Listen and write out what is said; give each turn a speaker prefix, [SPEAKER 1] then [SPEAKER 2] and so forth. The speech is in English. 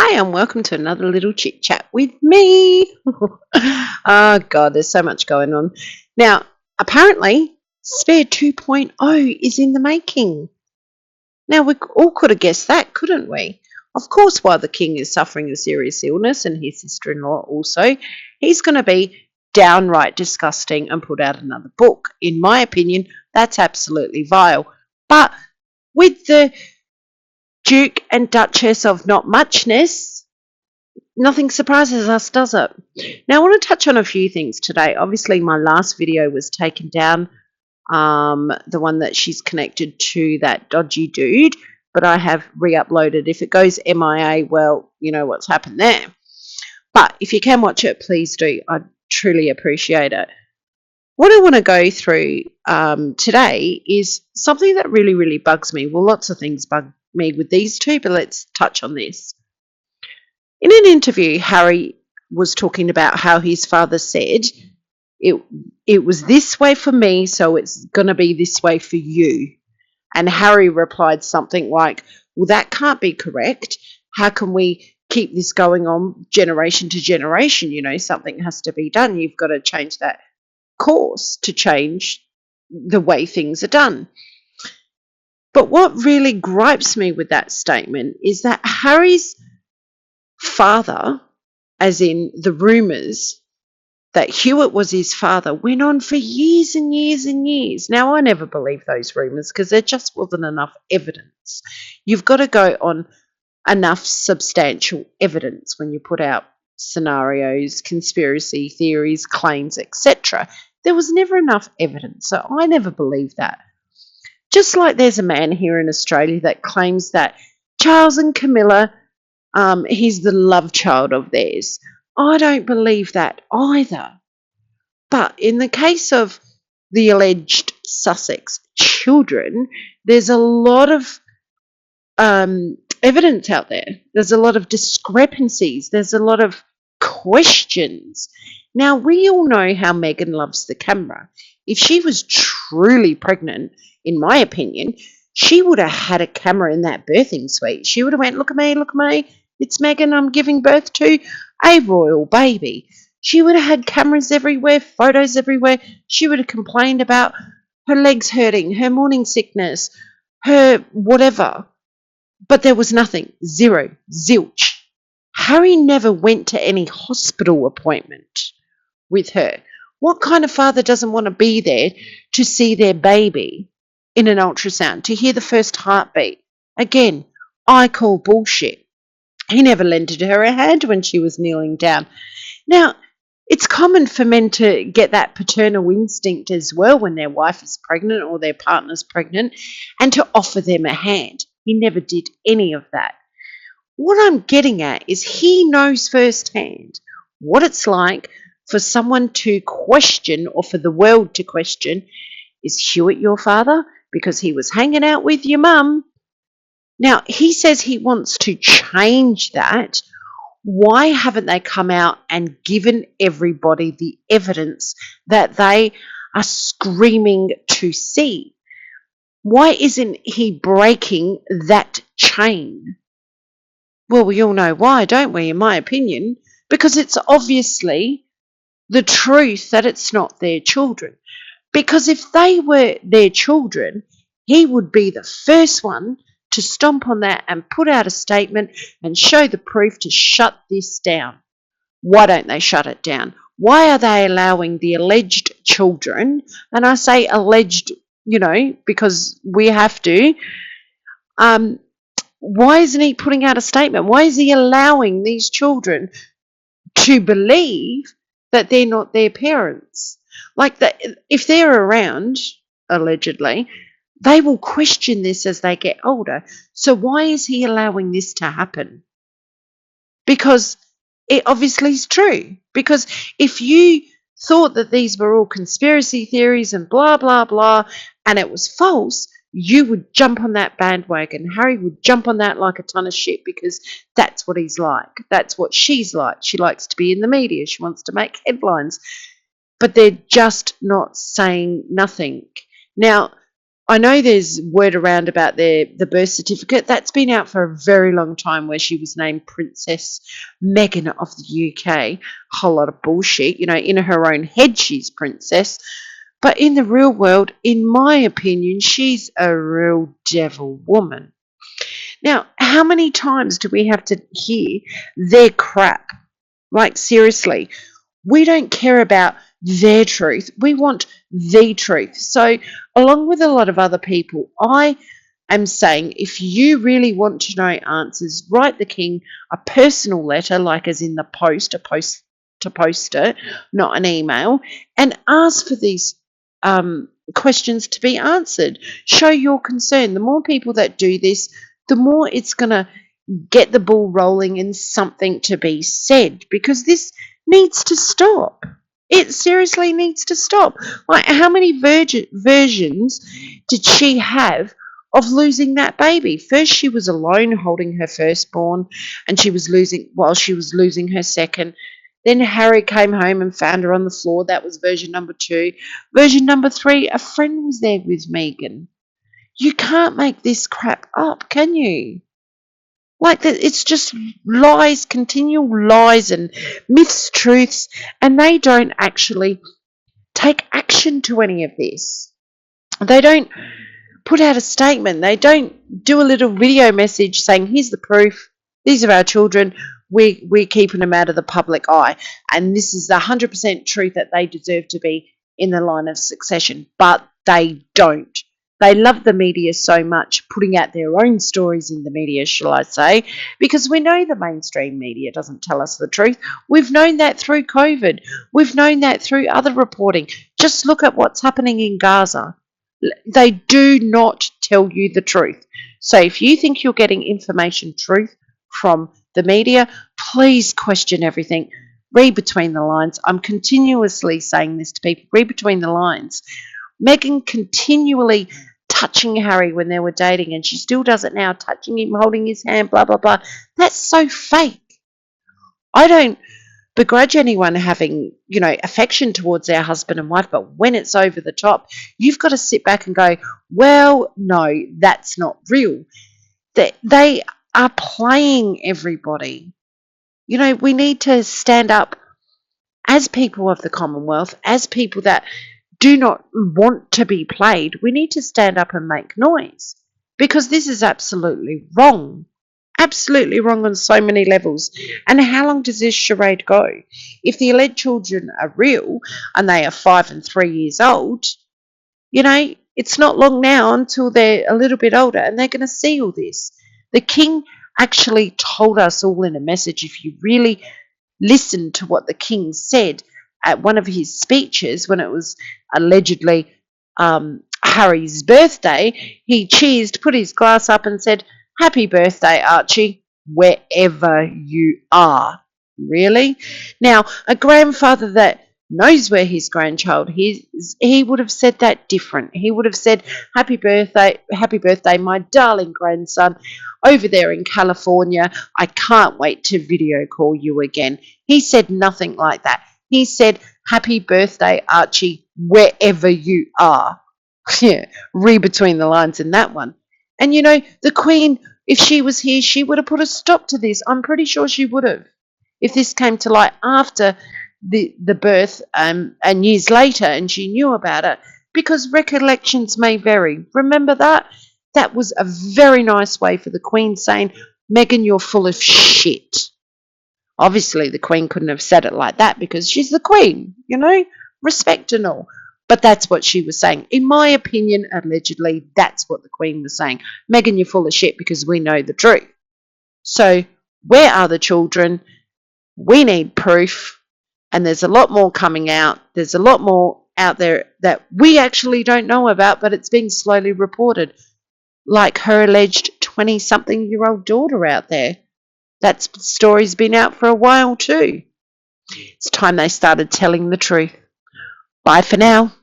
[SPEAKER 1] Hi, and welcome to another little chit chat with me. Oh, God, there's so much going on. Now, apparently, Spare 2.0 is in the making. Now, we all could have guessed that, couldn't we? Of course, while the king is suffering a serious illness and his sister in law also, he's going to be downright disgusting and put out another book. In my opinion, that's absolutely vile. But with the Duke and Duchess of Not Muchness, nothing surprises us, does it? Now, I want to touch on a few things today. Obviously, my last video was taken down, the one that she's connected to that dodgy dude, but I have re-uploaded. If it goes MIA, well, you know what's happened there. But if you can watch it, please do. I'd truly appreciate it. What I want to go through today is something that really, really bugs me. Well, lots of things bug me with these two, but let's touch on this. In an interview, Harry was talking about how his father said, it was this way for me, so it's going to be this way for you. And Harry replied something like, well, that can't be correct. How can we keep this going on generation to generation? You know, something has to be done. You've got to change that course to change the way things are done. But what really gripes me with that statement is that Harry's father, as in the rumours that Hewitt was his father, went on for years and years and years. Now, I never believed those rumours because there just wasn't enough evidence. You've got to go on enough substantial evidence when you put out scenarios, conspiracy theories, claims, etc. There was never enough evidence, so I never believed that. Just like there's a man here in Australia that claims that Charles and Camilla, he's the love child of theirs. I don't believe that either. But in the case of the alleged Sussex children, there's a lot of evidence out there. There's a lot of discrepancies. There's a lot of questions. Now, we all know how Meghan loves the camera. If she was truly pregnant, in my opinion, she would have had a camera in that birthing suite. She would have went, look at me, it's Meghan, I'm giving birth to a royal baby. She would have had cameras everywhere, photos everywhere. She would have complained about her legs hurting, her morning sickness, her whatever. But there was nothing. Zero. Zilch. Harry never went to any hospital appointment with her. What kind of father doesn't want to be there to see their baby in an ultrasound, to hear the first heartbeat? Again, I call bullshit. He never lended her a hand when she was kneeling down. Now, it's common for men to get that paternal instinct as well when their wife is pregnant or their partner's pregnant, and to offer them a hand. He never did any of that. What I'm getting at is he knows firsthand what it's like for someone to question, or for the world to question, is Hewitt your father? Because he was hanging out with your mum. Now, he says he wants to change that. Why haven't they come out and given everybody the evidence that they are screaming to see? Why isn't he breaking that chain? Well, we all know why, don't we, in my opinion? Because it's obviously the truth that it's not their children. Because if they were their children, he would be the first one to stomp on that and put out a statement and show the proof to shut this down. Why don't they shut it down? Why are they allowing the alleged children, and I say alleged, you know, because we have to, why isn't he putting out a statement? Why is he allowing these children to believe that they're not their parents? Like, that, if they're around, allegedly, they will question this as they get older. So why is he allowing this to happen? Because it obviously is true. Because if you thought that these were all conspiracy theories and blah, blah, blah, and it was false, you would jump on that bandwagon. Harry would jump on that like a ton of shit, because that's what he's like. That's what she's like. She likes to be in the media. She wants to make headlines. But they're just not saying nothing. Now, I know there's word around about the birth certificate. That's been out for a very long time, where she was named Princess Meghan of the UK. A whole lot of bullshit. You know, in her own head, she's princess. But in the real world, in my opinion, she's a real devil woman. Now, how many times do we have to hear their crap? Like, seriously, we don't care about their truth. We want the truth. So, along with a lot of other people, I am saying if you really want to know answers, write the king a personal letter, like as in the post, a post to post it, not an email, and ask for these questions to be answered. Show your concern. The more people that do this, the more it's going to get the ball rolling and something to be said, because this needs to stop. It seriously needs to stop. Like, how many versions did she have of losing that baby? First, she was alone holding her firstborn, and she was losing while she was losing her second. Then Harry came home and found her on the floor. That was version number 2. Version number 3, a friend was there with Meghan. You can't make this crap up, can you? Like that, it's just lies, continual lies and myths, truths, and they don't actually take action to any of this. They don't put out a statement. They don't do a little video message saying, here's the proof, these are our children, we're keeping them out of the public eye, and this is the 100% truth that they deserve to be in the line of succession. But they don't. They love the media so much, putting out their own stories in the media, shall I say, because we know the mainstream media doesn't tell us the truth. We've known that through COVID. We've known that through other reporting. Just look at what's happening in Gaza. They do not tell you the truth. So if you think you're getting information truth from the media, please question everything. Read between the lines. I'm continuously saying this to people. Read between the lines. Meghan continually touching Harry when they were dating, and she still does it now, touching him, holding his hand, blah, blah, blah. That's so fake. I don't begrudge anyone having, affection towards their husband and wife, but when it's over the top, you've got to sit back and go, well, no, that's not real. They are playing everybody. We need to stand up as people of the Commonwealth, as people that do not want to be played. We need to stand up and make noise, because this is absolutely wrong. Absolutely wrong on so many levels. And how long does this charade go? If the alleged children are real and they are 5 and 3 years old, it's not long now until they're a little bit older and they're going to see all this. The king actually told us all in a message. If you really listen to what the king said at one of his speeches when it was allegedly Harry's birthday, he cheersed, put his glass up and said, "Happy birthday, Archie, wherever you are." Really? Now, a grandfather that knows where his grandchild is, he would have said that different. He would have said, happy birthday, my darling grandson, over there in California. I can't wait to video call you again. He said nothing like that. He said, happy birthday, Archie, wherever you are. Yeah, read between the lines in that one. And the Queen, if she was here, she would have put a stop to this. I'm pretty sure she would have. If this came to light after the birth and years later and she knew about it, because recollections may vary. Remember that? That was a very nice way for the Queen saying, Meghan, you're full of shit. Obviously, the Queen couldn't have said it like that because she's the Queen, respect and all. But that's what she was saying. In my opinion, allegedly, that's what the Queen was saying. Meghan, you're full of shit because we know the truth. So, where are the children? We need proof. And there's a lot more coming out. There's a lot more out there that we actually don't know about, but it's being slowly reported. Like her alleged 20-something-year-old daughter out there. That story's been out for a while too. It's time they started telling the truth. Bye for now.